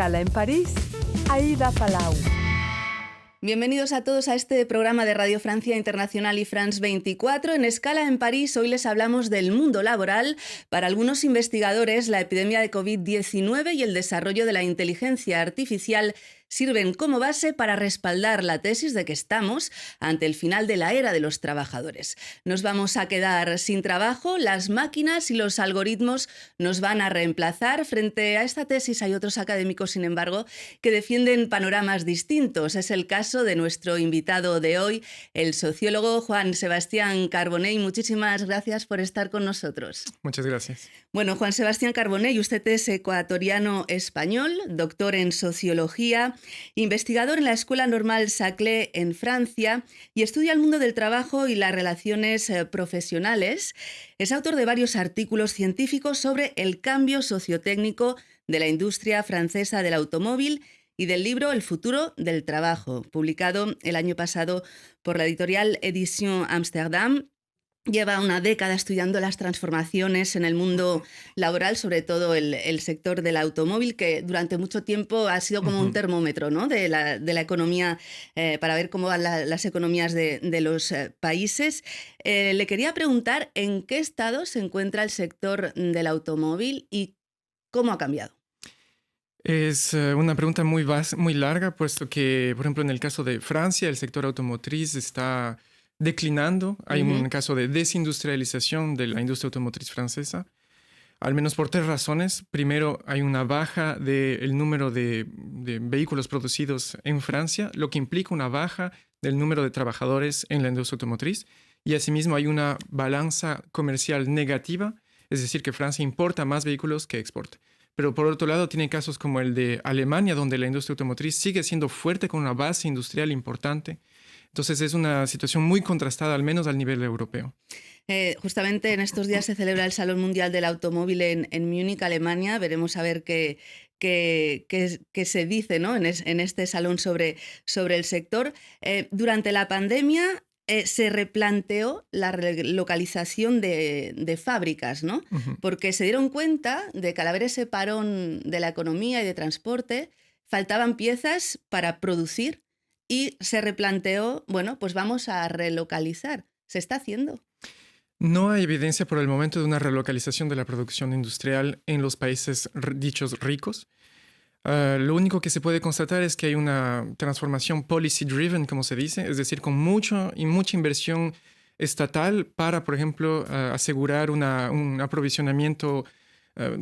Escala en París, Aida Palau. Bienvenidos a todos a este programa de Radio Francia Internacional y France 24. En Escala en París hoy les hablamos del mundo laboral. Para algunos investigadores, la epidemia de COVID-19 y el desarrollo de la inteligencia artificial sirven como base para respaldar la tesis de que estamos ante el final de la era de los trabajadores. Nos vamos a quedar sin trabajo, las máquinas y los algoritmos nos van a reemplazar. Frente a esta tesis hay otros académicos, sin embargo, que defienden panoramas distintos. Es el caso de nuestro invitado de hoy, el sociólogo Juan Sebastián Carbonell. Muchísimas gracias por estar con nosotros. Muchas gracias. Bueno, Juan Sebastián Carbonell, usted es ecuatoriano-español, doctor en sociología, investigador en la Escuela Normal Saclay en Francia y estudia el mundo del trabajo y las relaciones profesionales. Es autor de varios artículos científicos sobre el cambio sociotécnico de la industria francesa del automóvil y del libro El futuro del trabajo, publicado el año pasado por la editorial Edition Amsterdam. Lleva una década estudiando las transformaciones en el mundo laboral, sobre todo el sector del automóvil, que durante mucho tiempo ha sido como un termómetro, ¿no?, de la economía, para ver cómo van las economías de los países. Le quería preguntar en qué estado se encuentra el sector del automóvil y cómo ha cambiado. Es una pregunta muy larga, puesto que, por ejemplo, en el caso de Francia, el sector automotriz está declinando. Hay un caso de desindustrialización de la industria automotriz francesa, al menos por tres razones. Primero, hay una baja del número de vehículos producidos en Francia, lo que implica una baja del número de trabajadores en la industria automotriz. Y asimismo hay una balanza comercial negativa, es decir, que Francia importa más vehículos que exporta. Pero por otro lado, tiene casos como el de Alemania, donde la industria automotriz sigue siendo fuerte con una base industrial importante. Entonces es una situación muy contrastada, al menos al nivel europeo. Justamente en estos días se celebra el Salón Mundial del Automóvil en Múnich, Alemania. Veremos a ver qué se dice, ¿no?, en este salón sobre el sector. Durante la pandemia se replanteó la relocalización de fábricas, ¿no? Porque se dieron cuenta de que al haber ese parón de la economía y de transporte, faltaban piezas para producir. Y se replanteó, bueno, pues vamos a relocalizar. ¿Se está haciendo? No hay evidencia por el momento de una relocalización de la producción industrial en los países dichos ricos. Lo único que se puede constatar es que hay una transformación policy-driven, como se dice, es decir, con mucha inversión estatal para, por ejemplo, asegurar un aprovisionamiento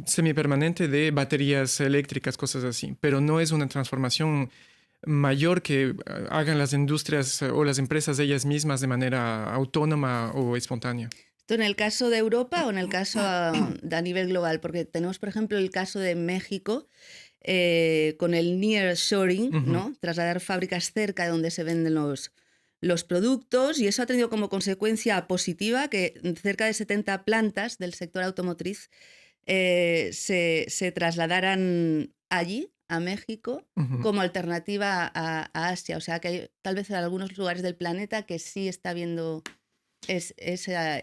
semipermanente de baterías eléctricas, cosas así. Pero no es una transformación mayor que hagan las industrias o las empresas ellas mismas de manera autónoma o espontánea. ¿Esto en el caso de Europa o en el caso a nivel global? Porque tenemos, por ejemplo, el caso de México con el nearshoring, ¿no?, trasladar fábricas cerca de donde se venden los productos, y eso ha tenido como consecuencia positiva que cerca de 70 plantas del sector automotriz se trasladaran allí, a México, como alternativa a Asia. O sea que hay tal vez en algunos lugares del planeta que sí está habiendo esa...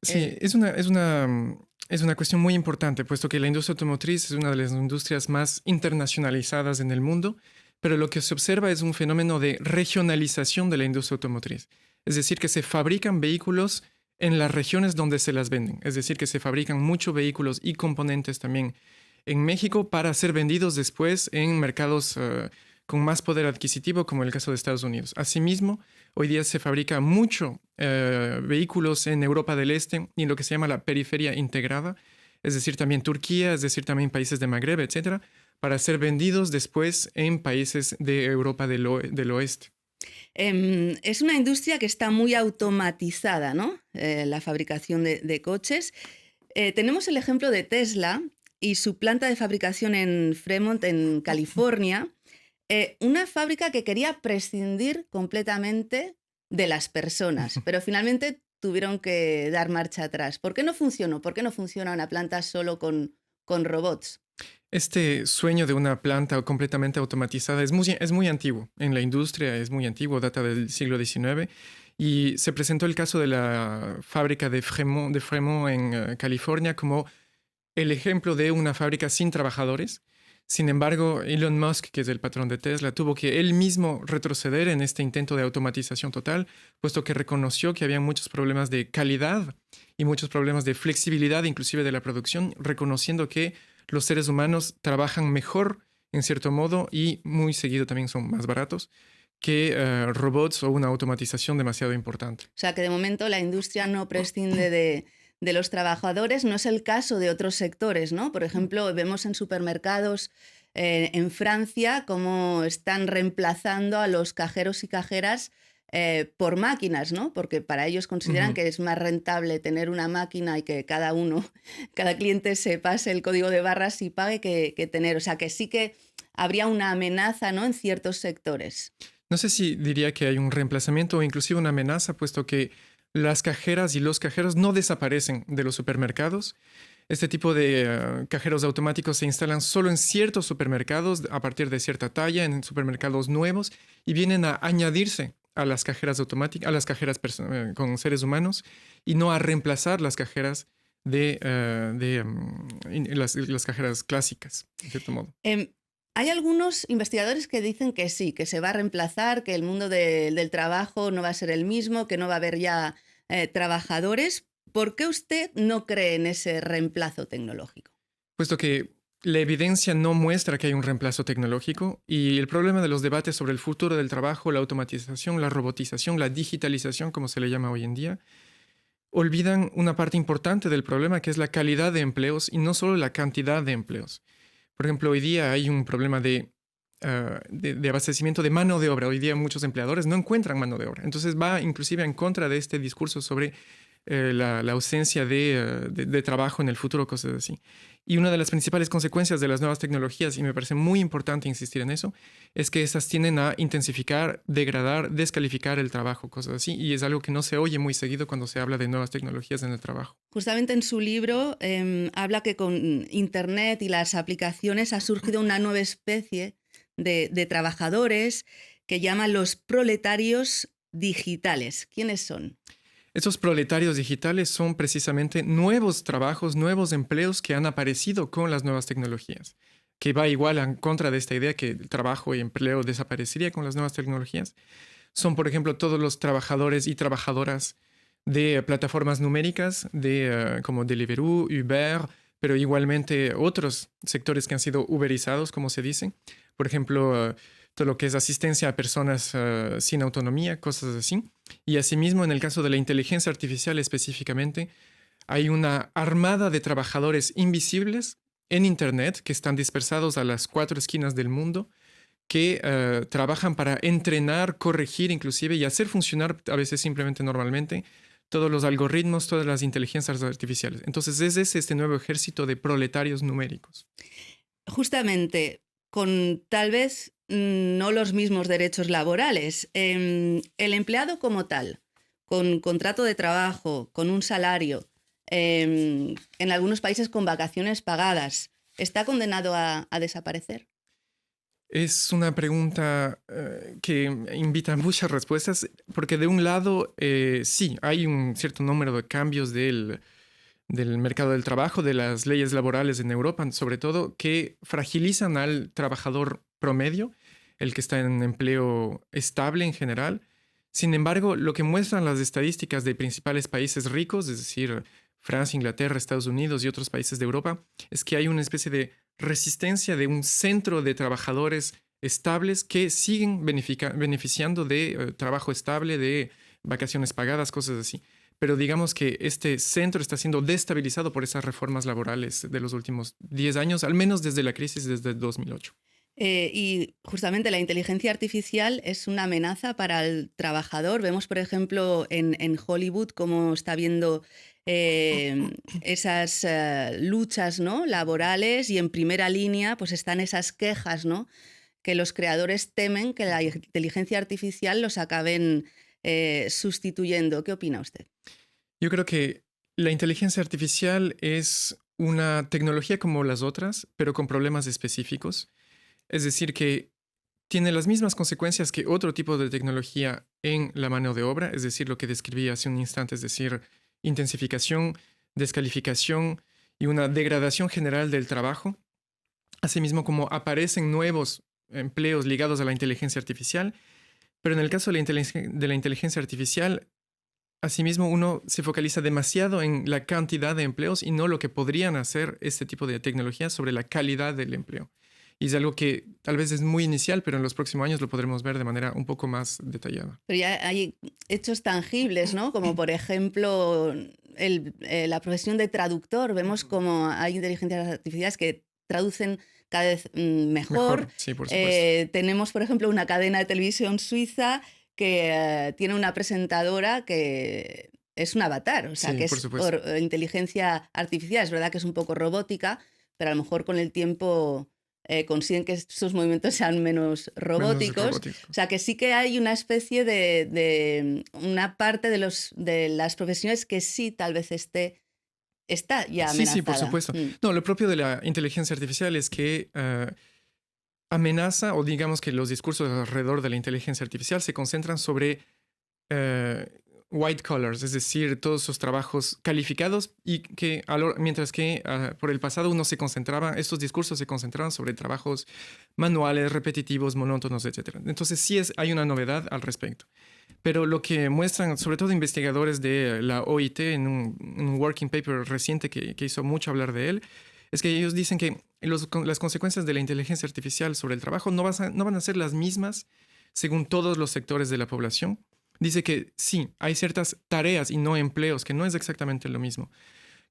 Sí, es una cuestión muy importante, puesto que la industria automotriz es una de las industrias más internacionalizadas en el mundo, pero lo que se observa es un fenómeno de regionalización de la industria automotriz. Es decir, que se fabrican vehículos en las regiones donde se las venden. Es decir, que se fabrican muchos vehículos y componentes también en México para ser vendidos después en mercados con más poder adquisitivo, como el caso de Estados Unidos. Asimismo, hoy día se fabrica mucho vehículos en Europa del Este y en lo que se llama la periferia integrada, es decir, también Turquía, es decir, también países de Magreb, etcétera, para ser vendidos después en países de Europa del Oeste. Es una industria que está muy automatizada, ¿no? La fabricación de coches. Tenemos el ejemplo de Tesla y su planta de fabricación en Fremont, en California, una fábrica que quería prescindir completamente de las personas, pero finalmente tuvieron que dar marcha atrás. ¿Por qué no funcionó? ¿Por qué no funciona una planta solo con robots? Este sueño de una planta completamente automatizada es muy antiguo. En la industria es muy antiguo, data del siglo XIX. Y se presentó el caso de la fábrica de Fremont en California como el ejemplo de una fábrica sin trabajadores. Sin embargo, Elon Musk, que es el patrón de Tesla, tuvo que él mismo retroceder en este intento de automatización total, puesto que reconoció que había muchos problemas de calidad y muchos problemas de flexibilidad, inclusive de la producción, reconociendo que los seres humanos trabajan mejor, en cierto modo, y muy seguido también son más baratos que robots o una automatización demasiado importante. O sea, que de momento la industria no prescinde de los trabajadores. No es el caso de otros sectores, ¿no? Por ejemplo, vemos en supermercados en Francia cómo están reemplazando a los cajeros y cajeras por máquinas, ¿no? Porque para ellos consideran que es más rentable tener una máquina y que cada cliente se pase el código de barras y pague que tener. O sea, que sí que habría una amenaza, ¿no? En ciertos sectores. No sé si diría que hay un reemplazamiento o inclusive una amenaza, puesto que las cajeras y los cajeros no desaparecen de los supermercados. Este tipo de cajeros automáticos se instalan solo en ciertos supermercados a partir de cierta talla, en supermercados nuevos, y vienen a añadirse a las cajeras automáticas, a las cajeras con seres humanos, y no a reemplazar las cajeras las cajeras clásicas, de cierto modo. Hay algunos investigadores que dicen que sí, que se va a reemplazar, que el mundo del trabajo no va a ser el mismo, que no va a haber ya trabajadores. ¿Por qué usted no cree en ese reemplazo tecnológico? Puesto que la evidencia no muestra que hay un reemplazo tecnológico y el problema de los debates sobre el futuro del trabajo, la automatización, la robotización, la digitalización, como se le llama hoy en día, olvidan una parte importante del problema, que es la calidad de empleos y no solo la cantidad de empleos. Por ejemplo, hoy día hay un problema de abastecimiento de mano de obra. Hoy día muchos empleadores no encuentran mano de obra. Entonces va inclusive en contra de este discurso sobre la ausencia de trabajo en el futuro, cosas así. Y una de las principales consecuencias de las nuevas tecnologías, y me parece muy importante insistir en eso, es que estas tienden a intensificar, degradar, descalificar el trabajo, cosas así. Y es algo que no se oye muy seguido cuando se habla de nuevas tecnologías en el trabajo. Justamente en su libro habla que con Internet y las aplicaciones ha surgido una nueva especie de trabajadores que llaman los proletarios digitales. ¿Quiénes son? Estos proletarios digitales son precisamente nuevos trabajos, nuevos empleos que han aparecido con las nuevas tecnologías, que va igual en contra de esta idea que el trabajo y empleo desaparecería con las nuevas tecnologías. Son, por ejemplo, todos los trabajadores y trabajadoras de plataformas numéricas como Deliveroo, Uber, pero igualmente otros sectores que han sido uberizados, como se dice. Por ejemplo, todo lo que es asistencia a personas sin autonomía, cosas así. Y asimismo, en el caso de la inteligencia artificial específicamente, hay una armada de trabajadores invisibles en Internet que están dispersados a las 4 esquinas del mundo, que trabajan para entrenar, corregir inclusive y hacer funcionar a veces simplemente normalmente todos los algoritmos, todas las inteligencias artificiales. Entonces es este nuevo ejército de proletarios numéricos. Justamente, con tal vez no los mismos derechos laborales. El empleado como tal, con contrato de trabajo, con un salario, en algunos países con vacaciones pagadas, ¿está condenado a desaparecer? Es una pregunta que invita a muchas respuestas, porque de un lado, sí, hay un cierto número de cambios del mercado del trabajo, de las leyes laborales en Europa, sobre todo, que fragilizan al trabajador promedio, el que está en empleo estable en general. Sin embargo, lo que muestran las estadísticas de principales países ricos, es decir, Francia, Inglaterra, Estados Unidos y otros países de Europa, es que hay una especie de resistencia de un centro de trabajadores estables que siguen beneficiando de trabajo estable, de vacaciones pagadas, cosas así. Pero digamos que este centro está siendo destabilizado por esas reformas laborales de los últimos 10 años, al menos desde la crisis desde 2008. Y justamente la inteligencia artificial es una amenaza para el trabajador. Vemos, por ejemplo, en Hollywood cómo está habiendo esas luchas, ¿no?, laborales, y en primera línea pues están esas quejas, ¿no?, que los creadores temen que la inteligencia artificial los acaben sustituyendo. ¿Qué opina usted? Yo creo que la inteligencia artificial es una tecnología como las otras, pero con problemas específicos. Es decir, que tiene las mismas consecuencias que otro tipo de tecnología en la mano de obra, es decir, lo que describí hace un instante, es decir, intensificación, descalificación y una degradación general del trabajo. asimismo como aparecen nuevos empleos ligados a la inteligencia artificial, pero en el caso de la inteligencia artificial, asimismo uno se focaliza demasiado en la cantidad de empleos y no lo que podrían hacer este tipo de tecnologías sobre la calidad del empleo. Y es algo que tal vez es muy inicial, pero en los próximos años lo podremos ver de manera un poco más detallada. Pero ya hay hechos tangibles, ¿no? Como por ejemplo la profesión de traductor. Vemos como hay inteligencias artificiales que traducen cada vez mejor. Sí, por supuesto. Tenemos, por ejemplo, una cadena de televisión suiza que tiene una presentadora que es un avatar, o sea, Sí, que por es supuesto. por inteligencia artificial. Es verdad que es un poco robótica, pero a lo mejor con el tiempo consiguen que sus movimientos sean menos robóticos. robótico. O sea, que sí que hay una especie de una parte de las profesiones que sí tal vez está ya amenazada. Sí, por supuesto. No, lo propio de la inteligencia artificial es que amenaza, o digamos que los discursos alrededor de la inteligencia artificial se concentran sobre white collars, es decir, todos esos trabajos calificados, y que mientras que por el pasado estos discursos se concentraban sobre trabajos manuales, repetitivos, monótonos, etc. Entonces sí hay una novedad al respecto. Pero lo que muestran, sobre todo investigadores de la OIT, en un working paper reciente que hizo mucho hablar de él, es que ellos dicen que las consecuencias de la inteligencia artificial sobre el trabajo no van a ser las mismas según todos los sectores de la población. Dice que sí, hay ciertas tareas y no empleos, que no es exactamente lo mismo,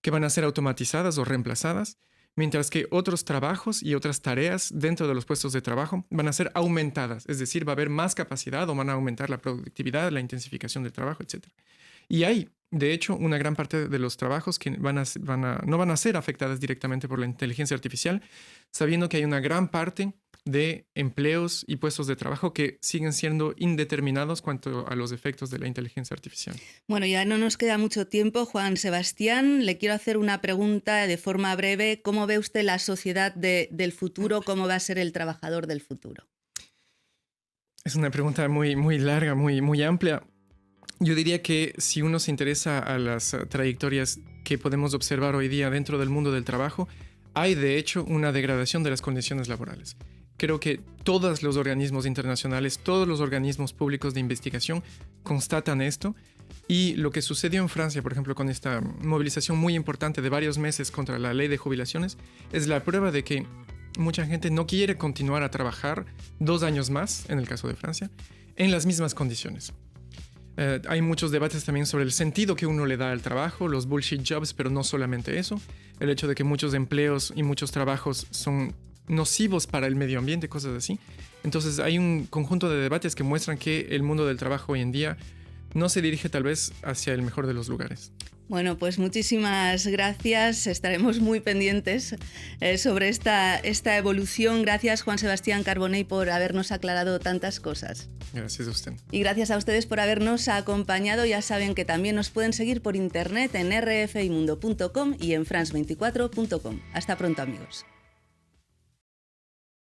que van a ser automatizadas o reemplazadas, mientras que otros trabajos y otras tareas dentro de los puestos de trabajo van a ser aumentadas, es decir, va a haber más capacidad o van a aumentar la productividad, la intensificación del trabajo, etc. Y hay, de hecho, una gran parte de los trabajos que no van a ser afectadas directamente por la inteligencia artificial, sabiendo que hay una gran parte de empleos y puestos de trabajo que siguen siendo indeterminados cuanto a los efectos de la inteligencia artificial. Bueno, ya no nos queda mucho tiempo, Juan Sebastián. Le quiero hacer una pregunta de forma breve. ¿Cómo ve usted la sociedad del futuro? ¿Cómo va a ser el trabajador del futuro? Es una pregunta muy, muy larga, muy, muy amplia. Yo diría que si uno se interesa a las trayectorias que podemos observar hoy día dentro del mundo del trabajo, hay de hecho una degradación de las condiciones laborales. Creo que todos los organismos internacionales, todos los organismos públicos de investigación constatan esto. Y lo que sucedió en Francia, por ejemplo, con esta movilización muy importante de varios meses contra la ley de jubilaciones, es la prueba de que mucha gente no quiere continuar a trabajar 2 años más, en el caso de Francia, en las mismas condiciones. Hay muchos debates también sobre el sentido que uno le da al trabajo, los bullshit jobs, pero no solamente eso. El hecho de que muchos empleos y muchos trabajos son nocivos para el medio ambiente, cosas así. Entonces hay un conjunto de debates que muestran que el mundo del trabajo hoy en día no se dirige tal vez hacia el mejor de los lugares. Bueno, pues muchísimas gracias. Estaremos muy pendientes sobre esta evolución. Gracias, Juan Sebastián Carbonell, por habernos aclarado tantas cosas. Gracias a usted. Y gracias a ustedes por habernos acompañado. Ya saben que también nos pueden seguir por internet en rfimundo.com y en france24.com. Hasta pronto, amigos.